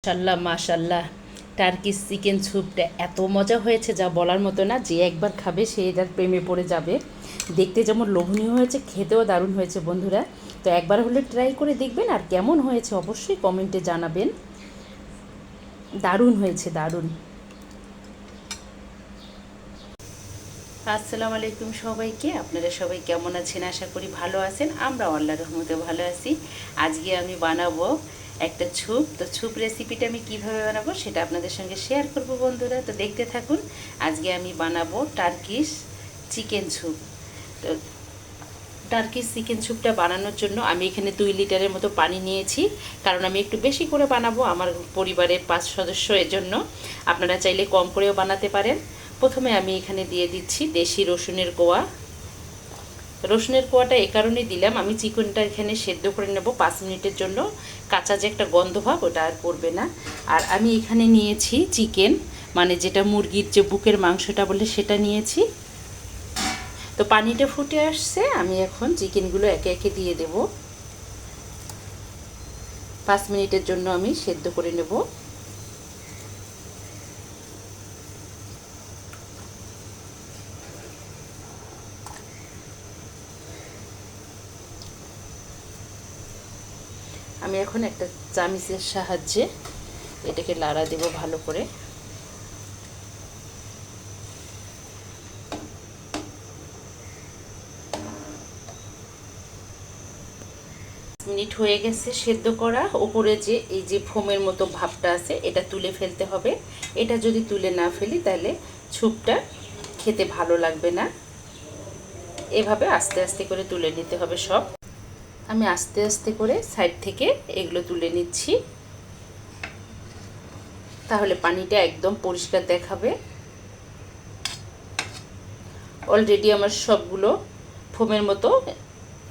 মাশাল্লাহ মাশাল্লাহ, Turkish chicken স্যুপটা এত মজা হয়েছে যা বলার মতো না। যে একবার খাবে সে এটার প্রেমে পড়ে যাবে। দেখতে যেমন লোভনীয় হয়েছে, খেতেও দারুণ হয়েছে বন্ধুরা। তো একবার হলে ট্রাই করে দেখবেন, আর কেমন হয়েছে অবশ্যই কমেন্টে জানাবেন। দারুণ হয়েছে, দারুণ। আসসালামু আলাইকুম সবাইকে। আপনারা সবাই কেমন আছেন? আশা করি ভালো আছেন। আমরা আল্লাহর রহমতে ভালো আছি। আজকে আমি বানাবো একটা স্যুপ। তো স্যুপ রেসিপিটা আমি কিভাবে বানাবো সেটা আপনাদের সঙ্গে শেয়ার করব বন্ধুরা। তো দেখতে থাকুন। আজকে আমি বানাবো টার্কিশ চিকেন স্যুপ। তো টার্কিশ চিকেন স্যুপটা বানানোর জন্য আমি এখানে 2 লিটারের মতো পানি নিয়েছি, কারণ আমি একটু বেশি করে বানাবো আমার পরিবারের 5 সদস্য। এর জন্য আপনারা চাইলে কম করেও বানাতে পারেন। প্রথমে আমি এখানে দিয়ে দিচ্ছি দেশি রসুনের কোয়া। রসুনের কোয়াটা এ কারণেই দিলাম, আমি চিকেনটা এখানে সেদ্ধ করে নেব 5 মিনিটের জন্য। কাঁচা যে একটা গন্ধ ভাব ওটা আর পড়বে না। আর আমি এখানে নিয়েছি চিকেন, মানে যেটা মুরগির যে বুকের মাংসটা বলে সেটা নিয়েছি। তো পানিটা ফুটে আসছে, আমি এখন চিকেনগুলো একে একে দিয়ে দেব। 5 মিনিটের জন্য আমি সেদ্ধ করে নেব। আমি এখন একটা চামিচের সাহায্যে এটাকে লাড়া দেব ভালো করে। মিনিট হয়ে গেছে সেদ্ধ করা। ওপরে যে এই যে ফোমের মতো ভাবটা আছে এটা তুলে ফেলতে হবে। এটা যদি তুলে না ফেলি তাহলে স্যুপটা খেতে ভালো লাগবে না। এভাবে আস্তে আস্তে করে তুলে নিতে হবে সব। আমি আস্তে আস্তে করে সাইড থেকে এগুলো তুলে নিচ্ছি, তাহলে পানিটা একদম পরিষ্কার দেখাবে। অলরেডি আমার সবগুলো ফোমের মতো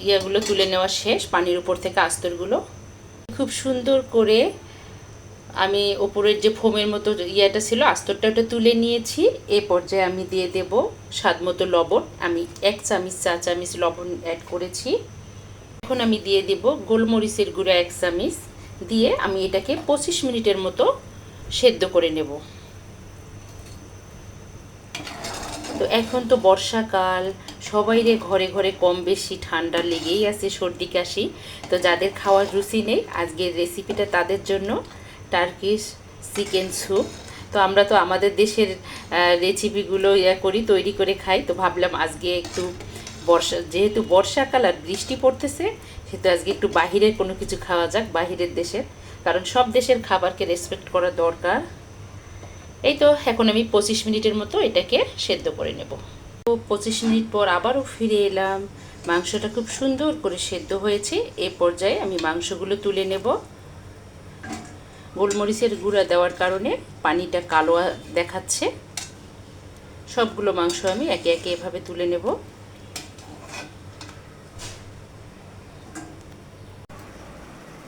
ইয়াগুলো তুলে নেওয়া শেষ, পানির উপর থেকে আস্তরগুলো। খুব সুন্দর করে আমি ওপরের যে ফোমের মতো ইয়াটা ছিল আস্তরটা ওটা তুলে নিয়েছি। এ পর্যায়ে আমি দিয়ে দেব স্বাদ মতো লবণ। আমি 1 চা চামচ লবণ অ্যাড করেছি। এখন আমি দিয়ে দেব গোলমরিচের গুঁড়া 1 চামচ দিয়ে আমি এটাকে 25 মিনিটের মতো সেদ্ধ করে নেব। তো এখন তো বর্ষাকাল, সবাইরে ঘরে ঘরে কম বেশি ঠান্ডা লেগেই আছে, সর্দি কাশি। তো যাদের খাওয়ার রুচি নেই, আজকের রেসিপিটা তাদের জন্য, টার্কিশ চিকেন স্যুপ। তো আমরা তো আমাদের দেশের রেসিপিগুলো তৈরি করে খাই। তো ভাবলাম আজকে একটু যেহেতু বর্ষাকাল আর বৃষ্টি পড়তেছে, সেহেতু আজকে একটু বাহিরের কোনো কিছু খাওয়া যাক, বাহিরের দেশের। কারণ সব দেশের খাবারকে রেসপেক্ট করা দরকার। এই তো এখন আমি 25 মিনিটের মতো এটাকে সেদ্ধ করে নেব। তো 25 মিনিট পর আবারও ফিরে এলাম। মাংসটা খুব সুন্দর করে সেদ্ধ হয়েছে। এই পর্যায়ে আমি মাংসগুলো তুলে নেব। গোলমরিচের গুঁড়া দেওয়ার কারণে পানিটা কালো দেখাচ্ছে। সবগুলো মাংস আমি একে একে এভাবে তুলে নেব।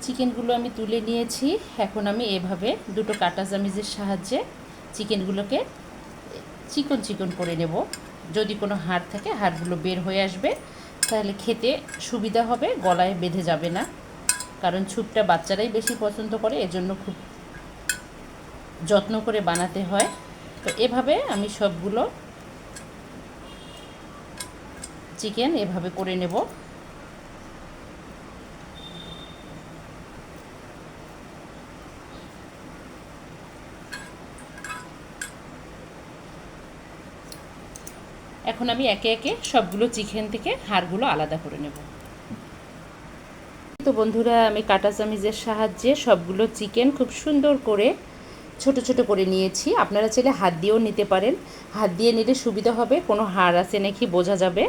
চিকেনগুলো আমি তুলে নিয়েছি। এখন আমি এভাবে দুটো কাঁটা চামচের সাহায্যে চিকেনগুলোকে চিকন চিকন করে নেব। যদি কোনো হাড় থাকে হাড়গুলো বের হয়ে আসবে, তাহলে খেতে সুবিধা হবে, গলায় বেঁধে যাবে না। কারণ স্যুপটা বাচ্চারাই বেশি পছন্দ করে, এজন্য খুব যত্ন করে বানাতে হয়। তো এভাবে আমি সবগুলো চিকেন এভাবে করে নেব। এখন আমি একে একে সবগুলো চিকেন থেকে হাড়গুলো আলাদা করে নেব। তো বন্ধুরা, আমি কাঁটা চামচের সাহায্যে সবগুলো চিকেন খুব সুন্দর করে ছোট ছোট করে নিয়েছি। আপনারা চাইলে হাত দিয়েও নিতে পারেন, হাত দিয়ে নিলে সুবিধা হবে, কোনো হাড় আছে নাকি বোঝা যাবে।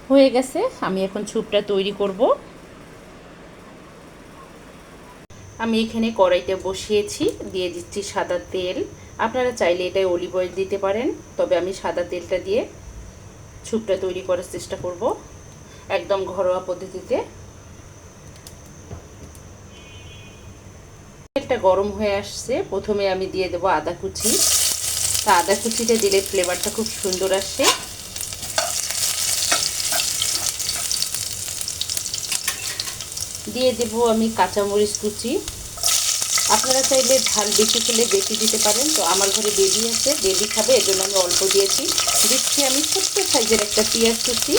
হয়ে গেছে, আমি এখন স্যুপটা তৈরি করব। আমি এখানে কড়াইটা বসিয়েছি, দিয়ে দিচ্ছি সাদা তেল। আপনারা চাইলে এটায় অলিভ অয়েল দিতে পারেন, তবে আমি সাদা তেলটা দিয়ে স্যুপটা তৈরি করার চেষ্টা করব একদম ঘরোয়া পদ্ধতিতে। তেলটা গরম হয়ে আসছে, প্রথমে আমি দিয়ে দেবো আদা কুচি। তা আদা কুচিটা দিলে ফ্লেভারটা খুব সুন্দর আসে। দিয়ে দেবো আমি কাঁচামরিচ কুচি। আপনারা চাইলে ঝাল বেশি খেলে বেশি দিতে পারেন। তো আমার ঘরে বেবি আছে, বেবি খাবে, এজন্য আমি অল্প দিয়েছি। দিচ্ছি আমি ছোট্ট সাইজের একটা পেঁয়াজ কুচি।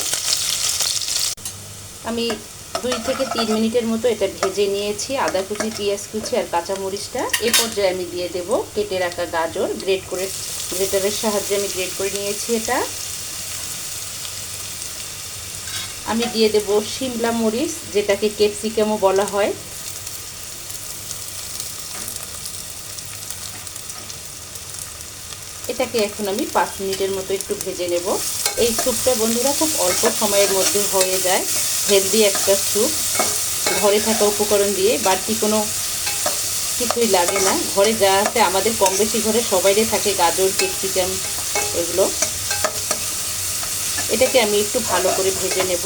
আমি 2 থেকে 3 মিনিটের মতো এটা ভেজে নিয়েছি। আদা কুচি, পেঁয়াজ কুচি আর কাঁচামরিচটা। এ পর্যায়ে আমি দিয়ে দেব কেটে রাখা গাজর, গ্রেটারের সাহায্যে আমি গ্রেট করে নিয়েছি এটা। আমি দিয়ে দেব শিমলা মরিচ, যেটাকে ক্যাপসিকামও বলা হয়। এটাকে এখন আমি 5 মিনিটের মতো একটু ভেজে নেব। এই স্যুপটা বন্ধুরা খুব অল্প সময়ের মধ্যে হয়ে যায়। হেলদি একটা স্যুপ, ঘরে থাকা উপকরণ দিয়ে, বাড়তি কোনো কিছুই লাগে না। ঘরে যা আছে, আমাদের কম বেশি ঘরে সবাইরে থাকে গাজর, ক্যাপসিকাম এগুলো। এটাকে আমি একটু ভালো করে ভেজে নেব।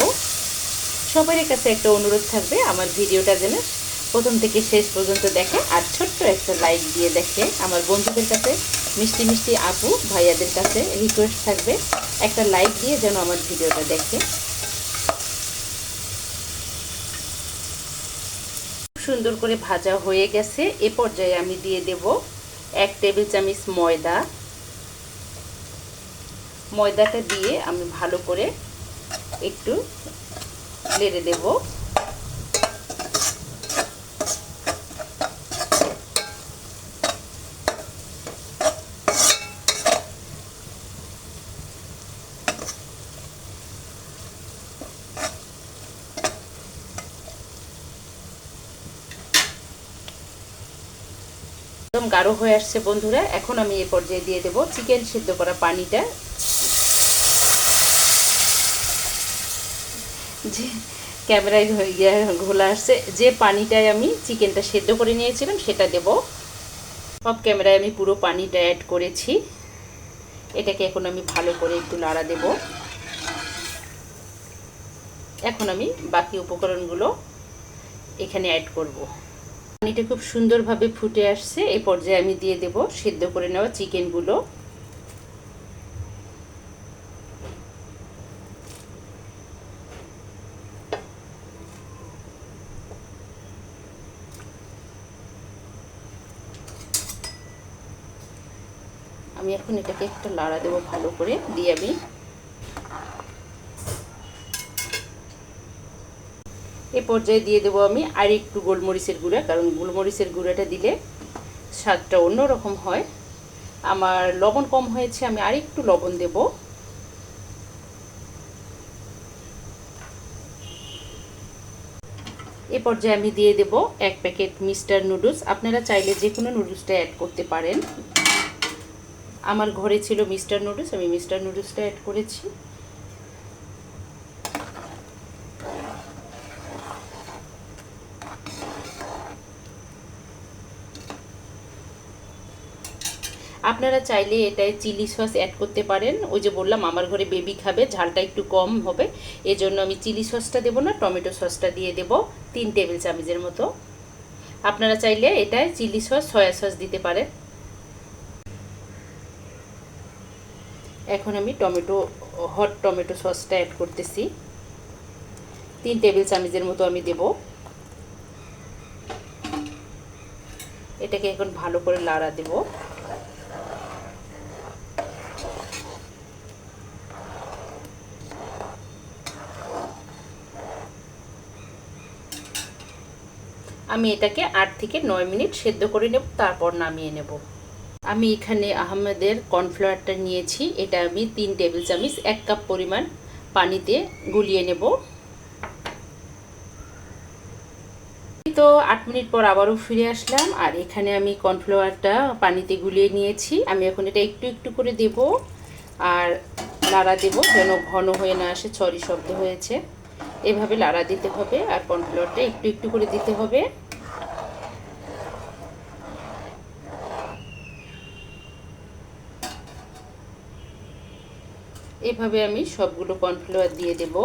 সবার কাছে একটা অনুরোধ থাকবে, আমার ভিডিওটা যেন প্রথম থেকে শেষ পর্যন্ত দেখে আর ছোট্ট একটা লাইক দিয়ে দেখে। আমার বন্ধুদের কাছে, মিষ্টি মিষ্টি আপু ভাইয়াদের কাছে রিকোয়েস্ট থাকবে, একটা লাইক দিয়ে যেন আমার ভিডিওটা দেখে। সুন্দর করে ভাজা হয়ে গেছে। এ পর্যায়ে আমি দিয়ে দেব 1 টেবিল চামচ ময়দাটা দিয়ে আমি ভালো করে একটু নেড়ে দেব। একদম গাঢ় হয়ে আসছে বন্ধুরা। এখন আমি এ পর্যায়ে দিয়ে দেব চিকেন সিদ্ধ করা পানিটা। যে ক্যামেরায় ঘোলা আসছে, যে পানিটায় আমি চিকেনটা সেদ্ধ করে নিয়েছিলাম সেটা দেব। অফ ক্যামেরায় আমি পুরো পানিটা অ্যাড করেছি। এটাকে এখন আমি ভালো করে একটু নাড়া দেব। এখন আমি বাকি উপকরণগুলো এখানে অ্যাড করব। পানিটা খুব সুন্দরভাবে ফুটে আসছে। এই পর্যায়ে আমি দিয়ে দেব সেদ্ধ করে নেওয়া চিকেনগুলো। আমি এখন এটাকে একটা নাড়া দেব ভালো করে দিয়ে। আমি এই পর্যায়ে দিয়ে দেবো আমি আর একটু গোলমরিচের গুঁড়া, কারণ গোলমরিচের গুঁড়াটা দিলে স্বাদটা অন্যরকম হয়। আমার লবণ কম হয়েছে, আমি আর একটু লবণ দেব। এই পর্যায়ে আমি দিয়ে দেব 1 প্যাকেট মিস্টার নুডলস। আপনারা চাইলে যে কোনো নুডলসটা অ্যাড করতে পারেন। আমার ঘরে ছিল মিস্টার নুডলস, আমি মিস্টার নুডলসটা অ্যাড করেছি। আপনারা চাইলে এটায় চিলি সস অ্যাড করতে পারেন। ওই যে বললাম আমার ঘরে বেবি খাবে, ঝালটা একটু কম হবে, এজন্য আমি চিলি সসটা দেব না, টমেটো সসটা দিয়ে দেব 3 টেবিল চামচের মতো। আপনারা চাইলে এটায় চিলি সস, সয়া সস দিতে পারেন। এখন আমি হট টমেটো সসটা অ্যাড করতেছি। 3 টেবিল চামচের মতো আমি দেব। এটাকে এখন ভালো করে নাড়া দেব। আমি এটাকে 8 থেকে 9 মিনিট সেদ্ধ করে নেব, তারপর নামিয়ে নেব। আমি এখানে আহমেদের কর্নফ্লাওয়ারটা নিয়েছি। এটা আমি 3 টেবিল চামচ 1 কাপ পরিমাণ পানিতে গুলিয়ে নেব। তো 8 মিনিট পর আবারও ফিরে আসলাম, আর এখানে আমি কর্নফ্লাওয়ারটা পানিতে গুলিয়ে নিয়েছি। আমি এখন এটা একটু একটু করে দেব আর নাড়া দেব, যেন ঘন হয়ে না আসে, ছড়ি শব্দ হয়েছে। এভাবে নাড়া দিতে হবে আর কর্নফ্লাওয়ারটা একটু একটু করে দিতে হবে। এভাবে আমি সবগুলো কর্নফ্লাওয়ার দিয়ে দেব।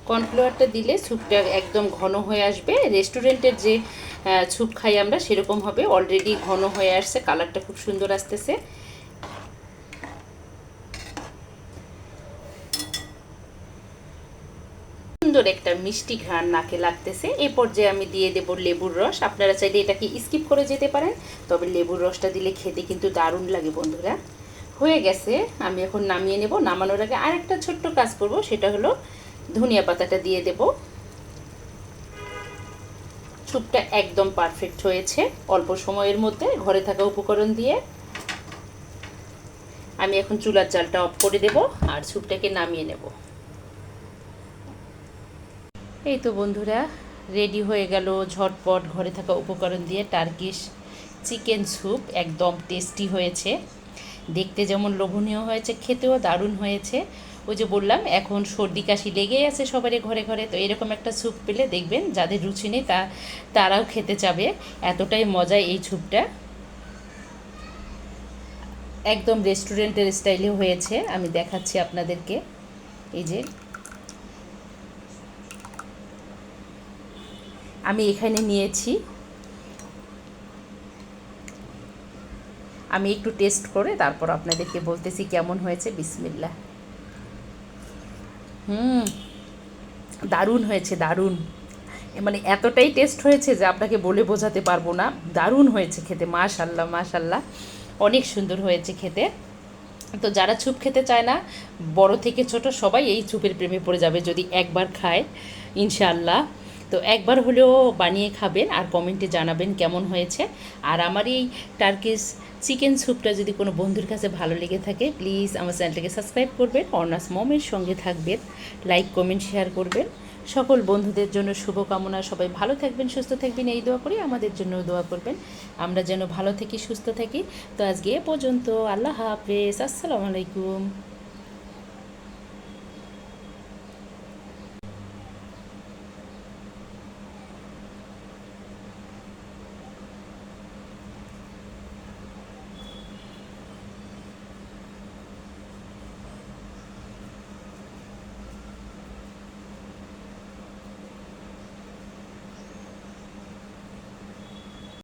কর্নফ্লাওয়ারটা দিলে স্যুপটা একদম ঘন হয়ে আসবে। রেস্টুরেন্টের যে স্যুপ খাই আমরা সেরকম হবে। অলরেডি ঘন হয়ে আসছে, কালারটা খুব সুন্দর আসতেছে। সুন্দর একটা মিষ্টি ঘ্রাণ নাকে লাগতেছে। এই পর্যায়ে আমি দিয়ে দেব লেবুর রস। আপনারা চাইলে এটাকে স্কিপ করে যেতে পারেন, তবে লেবুর রসটা দিলে খেতে কিন্তু দারুণ লাগে বন্ধুরা। হয়ে গেছে, আমি এখন নামিয়ে নেব। নামানোর আগে আরেকটা ছোট্ট কাজ করব, সেটা হলো ধনিয়া পাতাটা দিয়ে দেব। স্যুপটা একদম পারফেক্ট হয়েছে অল্প সময়ের মধ্যে ঘরে থাকা উপকরণ দিয়ে। আমি এখন চুলার জালটা অফ করে দেব আর স্যুপটাকে নামিয়ে নেব। এই তো বন্ধুরা, রেডি হয়ে গেল ঝটপট ঘরে থাকা উপকরণ দিয়ে টার্কিশ চিকেন স্যুপ। একদম টেস্টি হয়েছে, দেখতে যেমন লোভনীয় হয়েছে, খেতেও দারুণ হয়েছে। ওই যে বললাম, এখন সর্দি কাশি লেগেই আছে সবারই ঘরে ঘরে, তো এরকম একটা স্যুপ পেলে দেখবেন যাদের রুচি নেই তারাও খেতে চাবে। এতটাই মজা এই স্যুপটা, একদম রেস্টুরেন্টের স্টাইলে হয়েছে। আমি দেখাচ্ছি আপনাদেরকে। এই যে আমি এখানে নিয়েছি, আমি একটু টেস্ট করে তারপর আপনাদেরকে বলতেছি কেমন হয়েছে। বিসমিল্লাহ। দারুণ হয়েছে, দারুণ। মানে এতটাই টেস্ট হয়েছে যে আপনাকে বলে বোঝাতে পারবো না। দারুণ হয়েছে খেতে, মাশাল্লাহ মাশাল্লাহ, অনেক সুন্দর হয়েছে খেতে। তো যারা স্যুপ খেতে চায় না, বড় থেকে ছোট সবাই এই স্যুপের প্রেমে পড়ে যাবে যদি একবার খায়, ইনশাআল্লাহ। তো একবার হলেও বানিয়ে খাবেন আর কমেন্টে জানাবেন কেমন হয়েছে। আর আমার এই টার্কিশ চিকেন স্যুপটা যদি কোনো বন্ধুর কাছে ভালো লেগে থাকে, প্লিজ আমার চ্যানেলটাকে সাবস্ক্রাইব করবেন, অর্ণাস মমের সঙ্গে থাকবেন, লাইক কমেন্ট শেয়ার করবেন। সকল বন্ধুদের জন্য শুভকামনা, সবাই ভালো থাকবেন, সুস্থ থাকবেন, এই দোয়া করি। আমাদের জন্য দোয়া করবেন, আমরা যেন ভালো থাকি, সুস্থ থাকি। তো আজকে এ পর্যন্ত। আল্লাহ হাফেজ, আসসালামু আলাইকুম।